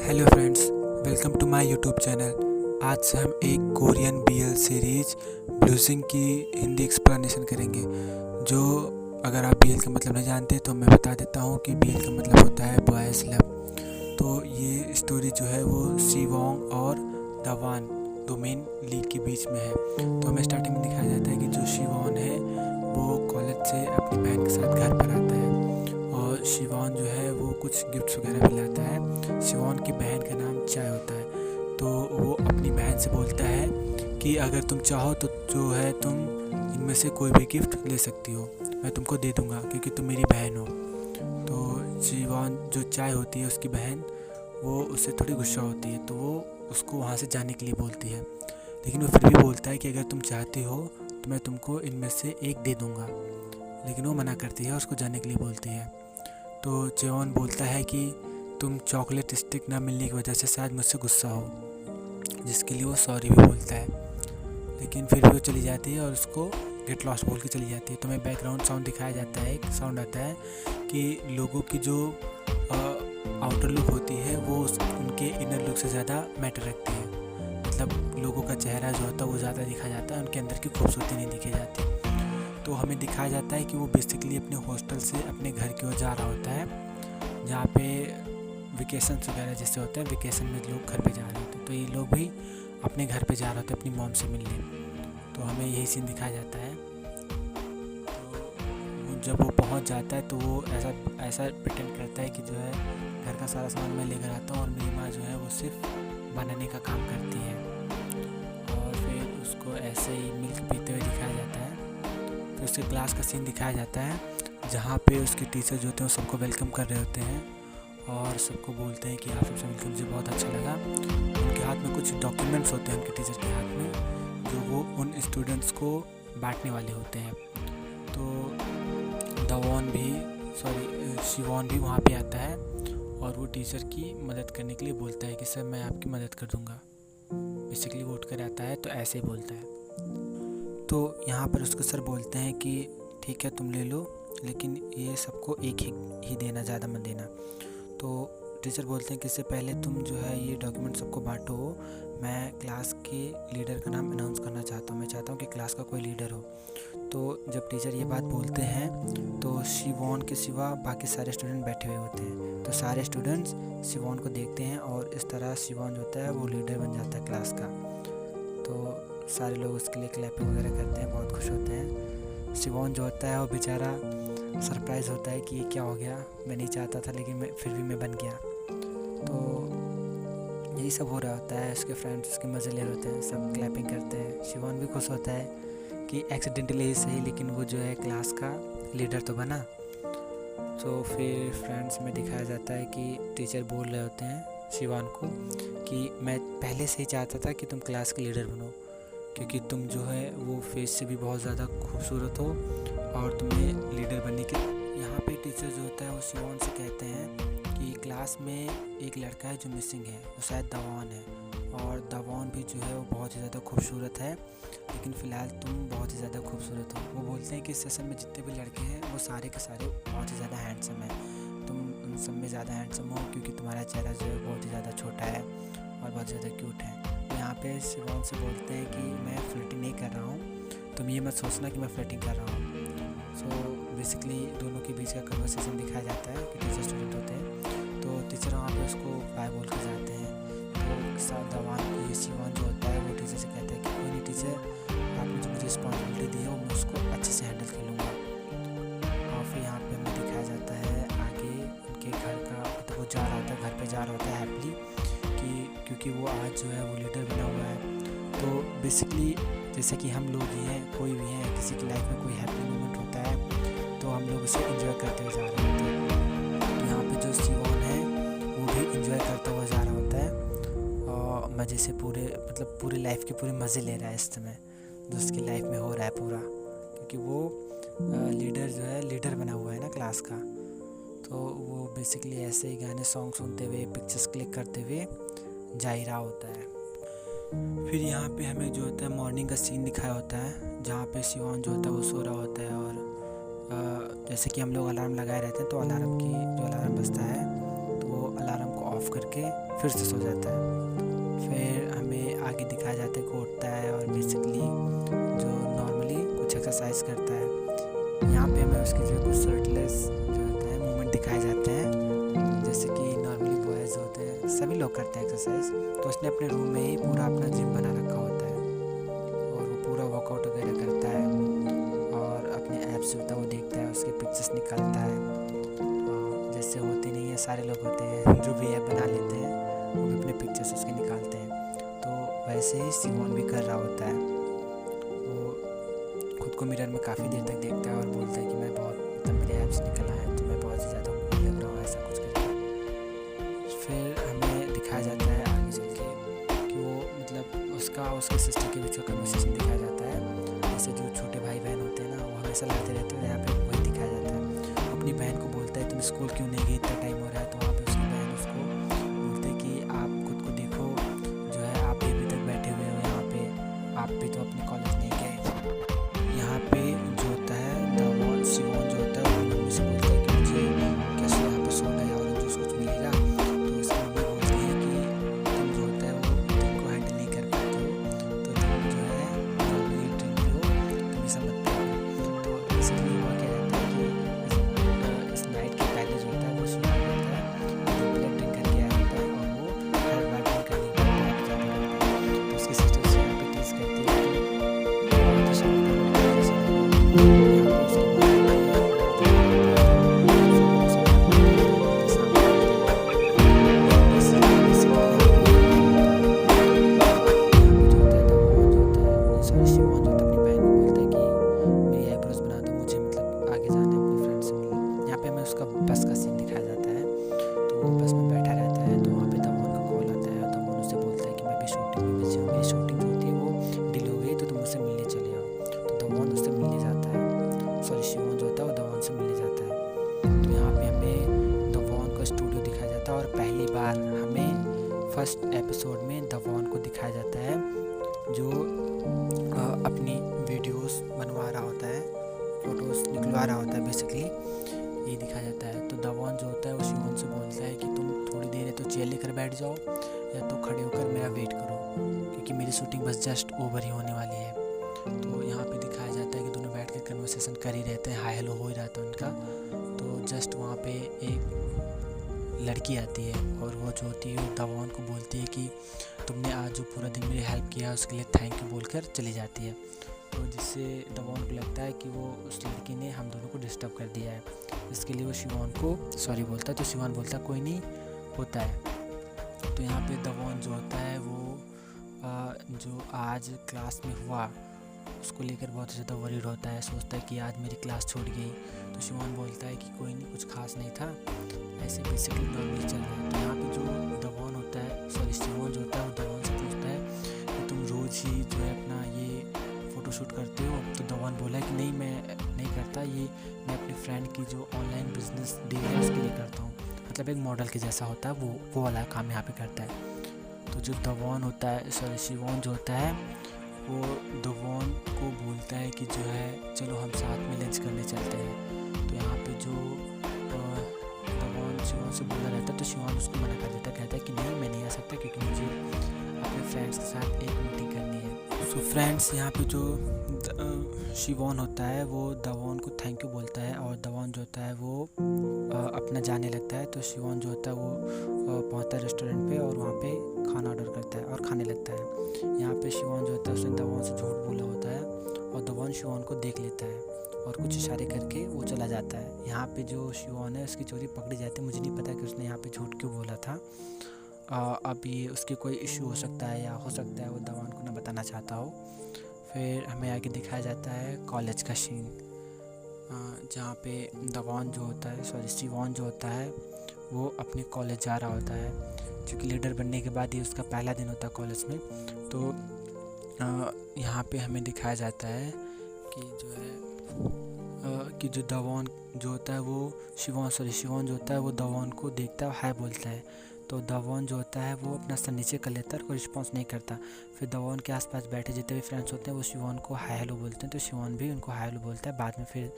Hello friends, welcome to my YouTube channel. आज से हम एक कोरियन बीएल सीरीज ब्लूजिंग की हिंदी एक्सप्लेनेशन करेंगे। जो अगर आप बीएल का मतलब नहीं जानते तो मैं बता देता हूँ कि बीएल का मतलब होता है बॉयज़ लव। तो ये स्टोरी जो है वो सीवोंग और दवान दो मेन लीड के बीच में है। तो हमें स्टार्टिंग में दिखाया जाता है कि जो शिवॉन है वो कॉलेज से अपनी बहन के साथ घर पर आता है और शिवॉन जो है वो कुछ गिफ्ट्स वगैरह भी लाता है। शिवॉन की बहन का नाम चाय होता है। तो वो अपनी बहन से बोलता है कि अगर तुम चाहो तो जो है तुम इनमें से कोई भी गिफ्ट ले सकती हो, मैं तुमको दे दूँगा क्योंकि तुम मेरी बहन हो। तो शिवॉन जो चाय होती है उसकी बहन, वो उससे थोड़ी गुस्सा होती है, तो वो उसको वहाँ से जाने के लिए बोलती है। लेकिन वो फिर भी बोलता है कि अगर तुम चाहती हो तो मैं तुमको इनमें से एक दे दूँगा। लेकिन वो मना करती है और उसको जाने के लिए बोलती है। तो जेवॉन बोलता है कि तुम चॉकलेट स्टिक ना मिलने की वजह से शायद मुझसे गुस्सा हो, जिसके लिए वो सॉरी भी बोलता है। लेकिन फिर भी वो चली जाती है और उसको गेट लॉस्ट बोल के चली जाती है। तो हमें बैकग्राउंड साउंड दिखाया जाता है, एक साउंड आता है कि लोगों की जो आउटर लुक होती है वो उनके इनर लुक से ज़्यादा मैटर रखती है। मतलब लोगों का चेहरा जो होता है वो ज़्यादा दिखा जाता है, उनके अंदर की खूबसूरती नहीं दिखी जाती। तो हमें दिखाया जाता है कि वो बेसिकली अपने हॉस्टल से अपने घर की ओर जा रहा होता है, जहाँ पे वेकेशन वगैरह जैसे होते हैं, वेकेशन में लोग घर पे जा रहे होते हैं। तो ये लोग भी अपने घर पे जा रहे होते हैं अपनी मॉम से मिलने। तो हमें यही सीन दिखाया जाता है। तो जब वो पहुंच जाता है तो वो ऐसा ऐसा प्रिटेंड करता है कि जो है घर का सारा सामान मैं लेकर आता हूँ और मेरी माँ जो है वो सिर्फ बनाने का काम करती है। और फिर उसको ऐसे ही मिल्क पीते हुए दिखाया जाता है। फिर उसके क्लास का सीन दिखाया जाता है, जहाँ पे उसके टीचर जो होते हैं वो सबको वेलकम कर रहे होते हैं और सबको बोलते हैं कि आप सबसे मिलकर मुझे बहुत अच्छा लगा। उनके हाथ में कुछ डॉक्यूमेंट्स होते हैं, उनके टीचर के हाथ में, जो वो उन स्टूडेंट्स को बांटने वाले होते हैं। तो शिवॉन भी वहाँ पे आता है और वो टीचर की मदद करने के लिए बोलता है कि सर मैं आपकी मदद कर दूँगा। बेसिकली वो उठ कर आता है तो ऐसे ही बोलता है। तो यहाँ पर उसको सर बोलते हैं कि ठीक है तुम ले लो, लेकिन ये सबको एक ही देना, ज़्यादा मत देना। तो टीचर बोलते हैं कि इससे पहले तुम जो है ये डॉक्यूमेंट सबको बांटो, मैं क्लास के लीडर का नाम अनाउंस करना चाहता हूँ, मैं चाहता हूँ कि क्लास का कोई लीडर हो। तो जब टीचर ये बात बोलते हैं तो शिवॉन के सिवा बाकी सारे स्टूडेंट बैठे हुए होते हैं। तो सारे स्टूडेंट्स शिवॉन को देखते हैं और इस तरह शिवॉन जो होता है वो लीडर बन जाता है क्लास का। तो सारे लोग उसके लिए क्लैपिंग वगैरह करते हैं, बहुत खुश होते हैं। शिवॉन जो होता है वो बेचारा सरप्राइज़ होता है कि ये क्या हो गया, मैं नहीं चाहता था लेकिन फिर भी मैं बन गया। तो यही सब हो रहा होता है, उसके फ्रेंड्स उसके मज़े ले रहे होते हैं, सब क्लैपिंग करते हैं। शिवॉन भी खुश होता है कि एक्सीडेंटली ही सही लेकिन वो जो है क्लास का लीडर तो बना। तो फिर फ्रेंड्स में दिखाया जाता है कि टीचर बोल रहे होते हैं शिवॉन को कि मैं पहले से ही चाहता था कि तुम क्लास के लीडर बनो, क्योंकि तुम जो है वो फेस से भी बहुत ज़्यादा खूबसूरत हो और तुम्हें लीडर बनने के। यहाँ पे टीचर जो होता है वो शिवॉन से कहते हैं कि क्लास में एक लड़का है जो मिसिंग है, वो शायद दवान है, और दवान भी जो है वो बहुत ही ज़्यादा खूबसूरत है, लेकिन फ़िलहाल तुम बहुत ही ज़्यादा खूबसूरत हो। वो बोलते हैं कि इस सेशन में जितने भी लड़के हैं वो सारे के सारे बहुत ही ज़्यादा हैंडसम हैं, तुम उन सब में ज़्यादा हैंडसम हो क्योंकि तुम्हारा चेहरा जो है बहुत ही ज़्यादा छोटा है और बहुत ज़्यादा क्यूट है। तो यहाँ पे शिवॉन से बोलते हैं कि मैं फ्लर्टिंग नहीं कर रहा हूँ, तुम ये मत सोचना कि मैं फ्लर्टिंग कर रहा हूँ। सो बेसिकली दोनों के बीच का कन्वर्सेशन दिखाया जाता है कि टीचर स्टूडेंट होते हैं। तो टीचर वहाँ पे उसको बाय बोल के जाते हैं। तो ये शिवॉन जो होता है वो टीचर से कहता है कि कोई नहीं टीचर, आपने जो मुझे रिस्पॉन्सिबिलिटी दी है वो मैं उसको अच्छे से हैंडल कर लूँगा। और फिर यहाँ पे हमें दिखाया जाता है आगे उनके घर का, तो वो जा रहा होता है, घर पे जा रहा होता है हैप्पली, कि क्योंकि वो आज जो है वो लीडर बना हुआ है। तो बेसिकली जैसे कि हम लोग ही हैं, कोई भी हैं, किसी की लाइफ में कोई हैप्पी मोमेंट होता है तो हम लोग उसे एंजॉय करते हुए जा रहे होते हैं। तो यहाँ पे जो शिवॉन है वो भी एंजॉय करता हुआ जा रहा होता है और मज़े से पूरे लाइफ के पूरे मज़े ले रहा है इस समय जो उसकी लाइफ में हो रहा है पूरा, क्योंकि वो लीडर जो है लीडर बना हुआ है ना क्लास का। तो वो बेसिकली ऐसे ही गाने सॉन्ग सुनते हुए पिक्चर्स क्लिक करते हुए जा ही रहा होता है। फिर यहाँ पे हमें जो होता है मॉर्निंग का सीन दिखाया होता है, जहाँ पे शिवॉन जो होता है वो सो रहा होता है और जैसे कि हम लोग अलार्म लगाए रहते हैं तो अलार्म बजता है तो वो अलार्म को ऑफ करके फिर से सो जाता है। फिर हमें आगे दिखाया जाता है कि उठता है और बेसिकली जो नॉर्मली कुछ एक्सरसाइज करता है। यहाँ पे हमें उसके जो कुछ शर्टलेस जो होता है मूवमेंट दिखाए जाते हैं, जैसे कि नॉर्मली बॉयज़ होते हैं सभी लोग करते हैं एक्सरसाइज। तो उसने अपने रूम में ही पूरा अपना जिम बना रखा होता है और वो पूरा वर्कआउट वगैरह करता है और अपने ऐप्स होता है वो देखता है, उसके पिक्चर्स निकालता है। जैसे होते नहीं है, सारे लोग होते हैं जो भी ऐप बना लेते हैं वो भी अपने पिक्चर्स उसके निकालते हैं। तो वैसे ही सिमोन भी कर रहा होता है। वो खुद को मिरर में काफ़ी देर तक देखता है और बोलता है कि मैं बहुत मतलब मेरे ऐप्स निकल आए हैं तो मैं बहुत ही ज़्यादा कूल लग रहा हूँ, ऐसा कुछ करके। फिर हमें दिखाया जाता है आगे चल के कि वो मतलब उसके सिस्टर के बीच का कन्वर्सेशन दिखाया जाता है। जैसे जो छोटे भाई बहन होते हैं ना वो हमेशा लड़ते रहते हैं, यहाँ पे वही दिखाया जाता है। अपनी बहन को बोलता है तुम स्कूल क्यों नहीं गई, इतना टाइम हो रहा है। तो वहाँ पे उसकी बहन उसको बोलते है कि आप खुद को देखो, जो है आप भी अभी तक बैठे हुए हो यहाँ पे, आप भी तो अपने कॉलेज नहीं गए। यहाँ पे जो होता है सिमोन जो होता है वो मम्मी से बोलता है कि मुझे कैसे यहाँ पे सोडा या ऑरेंज जूस कुछ मिलेगा। तो उसकी मम्मी बोलती है कि तुम जो होता है वो ड्रिंक को हैंडल नहीं कर पाते हो, तो तुम जो है नॉर्मली ड्रिंक लो, तुम ऐसा मत करो। तो इसलिए हुआ क्या रहता है कि इस नाइट के पहले जो होता है वो सुना होता है तो ब्लड ड्रिंक करके आया होता है और वो हर बार ड्रिंक करने के बाद बहुत ज़्यादा रहता है। तो उसकी सिस्टर से यहाँ पे टीज करती है कि बहुत ही शानदार जैसे यहाँ पे उसकी बस का सीन दिखाया जाता है। तो वो बस में बैठा रहता है तो वहाँ पे दवान का कॉल आता है और दवान उससे बोलता है कि मैं भी शूटिंग में बिजी हूँ, मेरी शूटिंग जो होती है वो डिले हो गई तो तुम मुझसे मिलने चले आओ। तो दवान उससे मिलने जाता है, सॉरी शिवोन जो होता है वो दवान से मिलने जाता है। तो यहाँ पे हमें दवान का स्टूडियो दिखाया जाता है और पहली बार हमें फर्स्ट एपिसोड में दवान को दिखाया जाता है जो अपनी वीडियोस बनवा रहा होता है, फ़ोटोज़ निकलवा रहा होता है, बेसिकली ये दिखाया जाता है। तो दवान जो होता है वो शिवोन से बोलता है कि तुम थोड़ी देर है तो चेयर लेकर बैठ जाओ या तो खड़े होकर मेरा वेट करो क्योंकि मेरी शूटिंग बस जस्ट ओवर ही होने वाली है। तो यहाँ पे दिखाया जाता है कि दोनों बैठ कर कन्वर्सेशन कर ही रहते हैं, हाई हेलो हो ही रहा था उनका। तो जस्ट वहाँ पे एक लड़की आती है और वो जो होती है वो दवान को बोलती है कि तुमने आज जो पूरा दिन मेरी हेल्प किया उसके लिए थैंक यू बोलकर चली जाती है। तो जिससे दवान को लगता है कि वो उस लड़की ने हम दोनों को डिस्टर्ब कर दिया है, इसके लिए वो शिवोन को सॉरी बोलता है। तो शिवोन बोलता है कोई नहीं होता है। तो यहाँ पे दवान जो होता है वो जो आज क्लास में हुआ उसको लेकर बहुत ज़्यादा वरीड होता है, सोचता है कि आज मेरी क्लास छूट गई। तो शिवोन बोलता है कि कोई नहीं, कुछ खास नहीं था, ऐसे बेसिकली नॉर्मली चल रहा है। तो यहाँ पे जो दवान होता है सॉरी शिवोन जो होता है वो दवान से पूछता है कि तुम रोज़ ही जो है अपना ये फ़ोटोशूट करते हो। तो दवान बोला है कि नहीं मैं नहीं करता, ये मैं अपनी फ्रेंड की जो ऑनलाइन बिजनेस डील है उसके लिए करता हूँ, मतलब एक मॉडल के जैसा होता है वो वाला काम यहाँ पे करता है। तो जो दवान होता है सॉरी शिवोन जो होता है वो दवान को बोलता है कि जो है चलो हम साथ में लंच करने चलते हैं। तो यहाँ पे जो दवान शिवोन से बोला रहता है तो शिवोन उसको मना कर देता, कहता है कि नहीं मैं नहीं आ सकता क्योंकि मुझे अपने फ्रेंड्स के साथ एक मीटिंग करनी है। सो फ्रेंड्स यहाँ पे जो शिवोन होता है वो दवान को थैंक यू बोलता है और दवान जो होता है वो अपना जाने लगता है। तो शिवोन जो होता है वो पहुँचता है रेस्टोरेंट पे और वहाँ पे खाना ऑर्डर करता है और खाने लगता है। यहाँ पे शिवोन जो होता है उसने दवान से झूठ बोला होता है और दवान शिवोन को देख लेता है और कुछ इशारे करके वो चला जाता है। यहाँ पे जो शिवोन है उसकी चोरी पकड़ी जाती है, मुझे नहीं पता कि उसने यहाँ पे झूठ क्यों बोला था। अब ये उसके कोई इशू हो सकता है या हो सकता है वो दवान को ना बताना चाहता हो। फिर हमें आगे दिखाया जाता है कॉलेज का सीन, जहाँ पे दवान जो होता है सॉरी शिवोन जो होता है वो अपने कॉलेज जा रहा होता है क्योंकि लीडर बनने के बाद ही उसका पहला दिन होता है कॉलेज में। तो यहाँ पे हमें दिखाया जाता है कि जो है कि जो दवान जो होता है वो शिवोन जो होता है वो दवान को देखता है, हाय बोलता है। तो दवान जो होता है वो अपना सर नीचे कर लेता है, कोई रिस्पॉन्स नहीं करता। फिर दवान के आसपास बैठे जितने भी फ्रेंड्स होते हैं वो शिवोन को हाय हेलो बोलते हैं, तो शिवोन भी उनको हाय हेलो बोलता है। बाद में फिर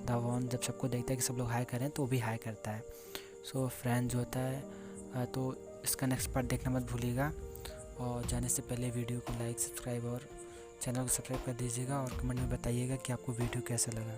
दवान जब सबको देखता है कि सब लोग हाय करें तो वो भी हाय करता है। सो फ्रेंड जो होता है तो इसका नेक्स्ट पार्ट देखना मत भूलिएगा। और जाने से पहले वीडियो को लाइक, सब्सक्राइब और चैनल को सब्सक्राइब कर दीजिएगा और कमेंट में बताइएगा कि आपको वीडियो कैसा लगा।